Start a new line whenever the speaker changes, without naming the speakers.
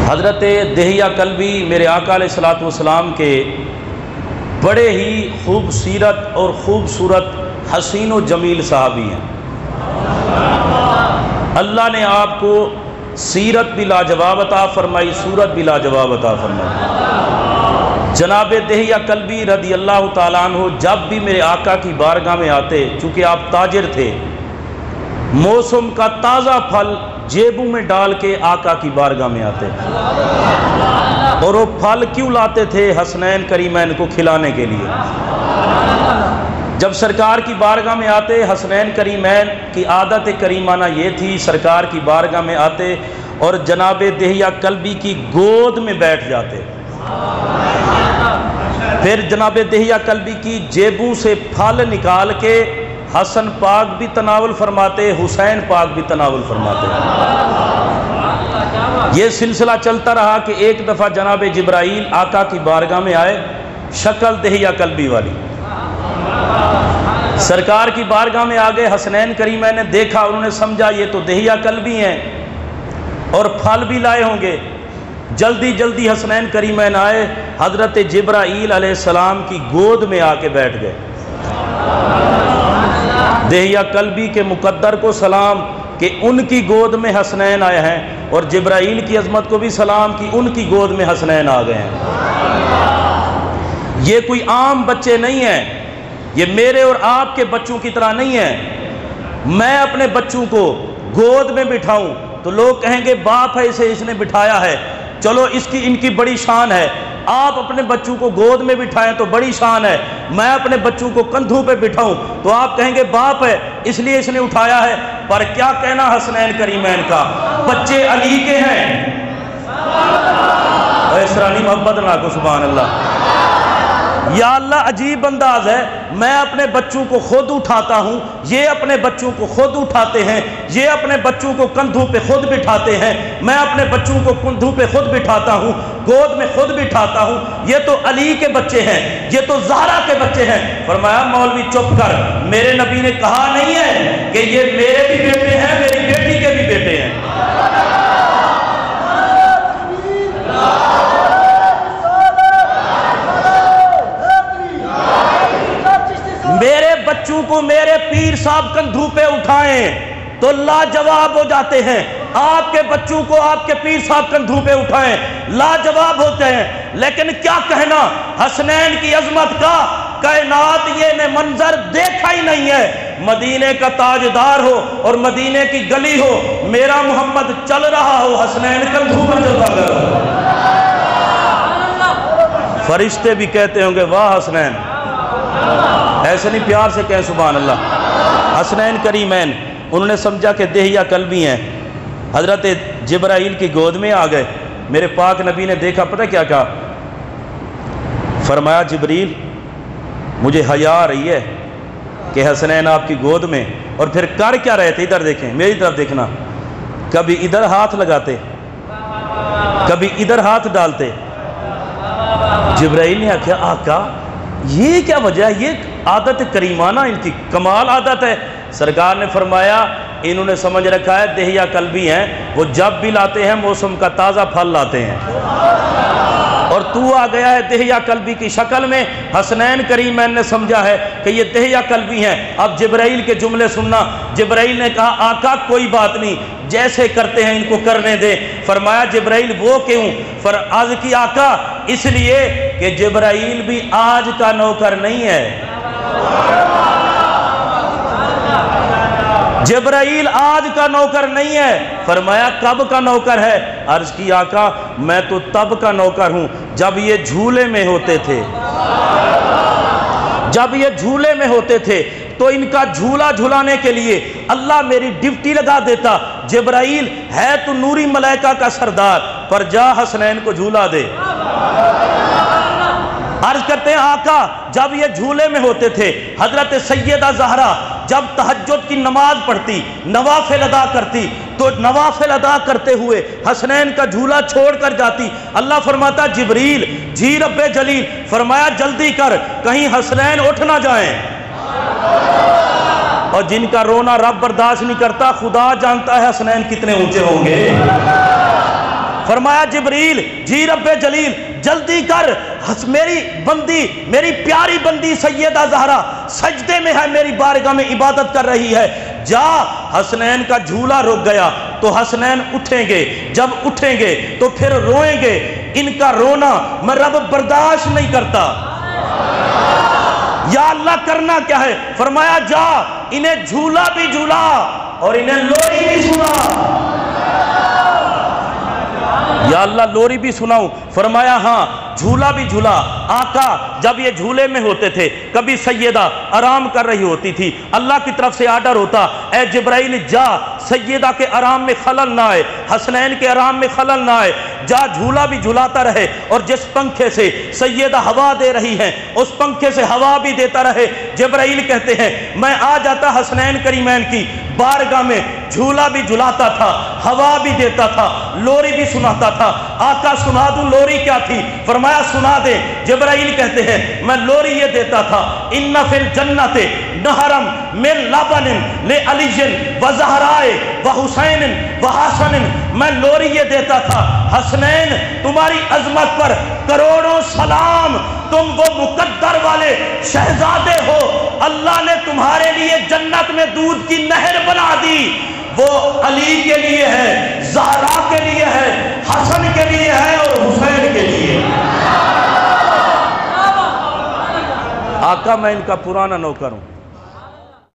حضرت دہیہ کلبی میرے آقا علیہ الصلوۃ والسلام کے بڑے ہی خوبصورت اور خوبصورت حسین و جمیل صحابی ہیں۔ اللہ نے آپ کو سیرت بھی لاجواب عطا فرمائی، صورت بھی لاجواب عطا فرمائی۔ جناب دہیہ کلبی رضی اللہ تعالیٰ عنہ جب بھی میرے آقا کی بارگاہ میں آتے، چونکہ آپ تاجر تھے، موسم کا تازہ پھل جیبوں میں ڈال کے آقا کی بارگاہ میں آتے، اور وہ پھل کیوں لاتے تھے؟ حسنین کریمین کو کھلانے کے لیے۔ جب سرکار کی بارگاہ میں آتے، حسنین کریمین کی عادت کریمانہ یہ تھی، سرکار کی بارگاہ میں آتے اور جناب دہیہ کلبی کی گود میں بیٹھ جاتے، پھر جناب دہیہ کلبی کی جیبوں سے پھل نکال کے حسن پاک بھی تناول فرماتے، حسین پاک بھی تناول فرماتے۔ یہ سلسلہ چلتا رہا کہ ایک دفعہ جناب جبرائیل آقا کی بارگاہ میں آئے، شکل دہیہ کلبی والی، سرکار کی بارگاہ میں آگے حسنین کریمین نے دیکھا، انہوں نے سمجھا یہ تو دہیہ کلبی ہیں اور پھل بھی لائے ہوں گے۔ جلدی جلدی حسنین کریمین آئے، حضرت جبرائیل علیہ السلام کی گود میں آ کے بیٹھ گئے۔ دہیہ کلبی کے مقدر کو سلام کہ ان کی گود میں حسنین آئے ہیں، اور جبرائیل کی عظمت کو بھی سلام کہ ان کی گود میں حسنین آ گئے ہیں۔ یہ کوئی عام بچے نہیں ہیں، یہ میرے اور آپ کے بچوں کی طرح نہیں ہیں۔ میں اپنے بچوں کو گود میں بٹھاؤں تو لوگ کہیں گے باپ ہے اسے اس نے بٹھایا ہے، چلو ان کی بڑی شان ہے۔ آپ اپنے بچوں کو گود میں بٹھائیں تو بڑی شان ہے، میں اپنے بچوں کو کندھوں پہ بٹھاؤں تو آپ کہیں گے باپ ہے اس لیے اس نے اٹھایا ہے۔ پر کیا کہنا حسنین کریمین کا، بچے علی کے ہیں۔ اسرانی محبت نہ کو سبحان اللہ۔ یا اللہ عجیب انداز ہے، میں اپنے بچوں کو خود اٹھاتا ہوں، یہ اپنے بچوں کو خود اٹھاتے ہیں، یہ اپنے بچوں کو کندھوں پہ خود بٹھاتے ہیں، میں اپنے بچوں کو کندھوں پہ خود بٹھاتا ہوں، گود میں خود بٹھاتا ہوں۔ یہ تو علی کے بچے ہیں، یہ تو زہرا کے بچے ہیں۔ فرمایا مولوی چپ کر، میرے نبی نے کہا نہیں ہے کہ یہ میرے بھی بیٹے ہیں، میری بیٹی کے بھی بیٹے ہیں۔ میرے بچوں کو میرے پیر صاحب کندھوں پہ اٹھائیں تو لاجواب ہو جاتے ہیں، آپ کے بچوں کو آپ کے پیر صاحب کندھوں پہ اٹھائیں لاجواب ہوتے ہیں۔ لیکن کیا کہنا حسنین کی عظمت کا، کائنات یہ نے منظر دیکھا ہی نہیں ہے۔ مدینے کا تاجدار ہو اور مدینے کی گلی ہو، میرا محمد چل رہا ہو، حسنین کندھوں پر چل رہا ہو، فرشتے بھی کہتے ہوں گے واہ حسنین، ایسے نہیں پیار سے کہیں سبحان اللہ۔ حسنین کریمین انہوں نے سمجھا کہ دہیہ کلبی ہیں، حضرت جبرائیل کی گود میں آ گئے۔ میرے پاک نبی نے دیکھا، پتہ کیا کہا؟ فرمایا جبریل مجھے حیا آ رہی ہے کہ حسنین آپ کی گود میں، اور پھر کر کیا رہے تھے؟ ادھر دیکھیں، میری طرف دیکھنا، کبھی ادھر ہاتھ لگاتے، کبھی ادھر ہاتھ ڈالتے۔ جبرائیل نے آخیا آقا یہ کیا وجہ ہے؟ یہ عادت کریمانہ ان کی کمال عادت ہے۔ سرکار نے فرمایا انہوں نے سمجھ رکھا ہے دہیہ کلبی ہیں، وہ جب بھی لاتے ہیں موسم کا تازہ پھل لاتے ہیں، اور تو آ گیا ہے دہیہ کلبی کی شکل میں۔ حسنین کریمین نے سمجھا ہے کہ یہ دہیہ کلبی ہیں۔ اب جبرائیل کے جملے سننا، جبرائیل نے کہا آقا کوئی بات نہیں، جیسے کرتے ہیں ان کو کرنے دے۔ فرمایا جبرائیل وہ کیوں؟ عرض کی آقا اس لیے کہ جبرائیل بھی آج کا نوکر نہیں ہے، جبرائیل آج کا نوکر نہیں ہے۔ فرمایا کب کا نوکر ہے؟ عرض کی آقا میں تو تب کا نوکر ہوں جب یہ جھولے میں ہوتے تھے، جب یہ جھولے میں ہوتے تھے تو ان کا جھولا جھلانے کے لیے اللہ میری ڈیوٹی لگا دیتا، جبرائیل ہے تو نوری ملائکہ کا سردار، پر جا حسنین کو جھولا دے۔ عرض کرتے ہیں آقا جب یہ جھولے میں ہوتے تھے، حضرت سیدہ زہرا جب تہجد کی نماز پڑھتی، نوافل ادا کرتی، تو نوافل ادا کرتے ہوئے حسنین کا جھولا چھوڑ کر جاتی۔ اللہ فرماتا جبریل جی رب جلیل، فرمایا جلدی کر کہیں حسنین اٹھ نہ جائیں۔ اور جن کا رونا رب برداشت نہیں کرتا، خدا جانتا ہے حسنین کتنے اونچے ہوں گے۔ فرمایا جبریل جی رب جلیل جلدی کر، میری بندی، میری پیاری بندی سیدہ زہرا سجدے میں ہے، میری بارگاہ میں عبادت کر رہی ہے، جا۔ حسنین کا جھولا رک گیا تو حسنین اٹھیں گے، جب اٹھیں گے تو پھر روئیں گے، ان کا رونا میں رب برداشت نہیں کرتا۔ یا اللہ کرنا کیا ہے؟ فرمایا جا انہیں جھولا بھی جھولا اور انہیں لوری بھی سنا۔ یا اللہ لوری بھی سناؤں؟ فرمایا ہاں جھولا بھی جھولا۔ آقا جب یہ جھولے میں ہوتے تھے کبھی سیدہ آرام کر رہی ہوتی تھی، اللہ کی طرف سے آرڈر ہوتا اے جبرائیل جا سیدہ کے آرام میں خلل نہ آئے، حسنین کے آرام میں خلل نہ آئے، جا جھولا بھی جھولاتا رہے، اور جس پنکھے سے سیدہ ہوا دے رہی ہیں اس پنکھے سے ہوا بھی دیتا رہے۔ جبرائیل کہتے ہیں میں آ جاتا حسنین کریمین کی بارگاہ میں، جھولا بھی جھولاتا تھا، ہوا بھی دیتا تھا، لوری بھی سناتا تھا۔ آقا سنا دوں لوری کیا تھی؟ فرمایا سنا دے۔ جبرائیل کہتے ہیں میں لوری یہ دیتا تھا ان فی الجنت نہرم من لبن لعلی وزہرائے وحسین وحسن، میں لوری یہ دیتا تھا حسنین تمہاری عظمت پر کروڑوں سلام، تم وہ مقدر والے شہزادے ہو، اللہ نے تمہارے لیے جنت میں دودھ کی نہر بنا دی، وہ علی کے لیے ہے، زہرا کے لیے ہے، حسن کے لیے ہے اور حسین کے لیے۔ آقا میں ان کا پرانا نوکر ہوں۔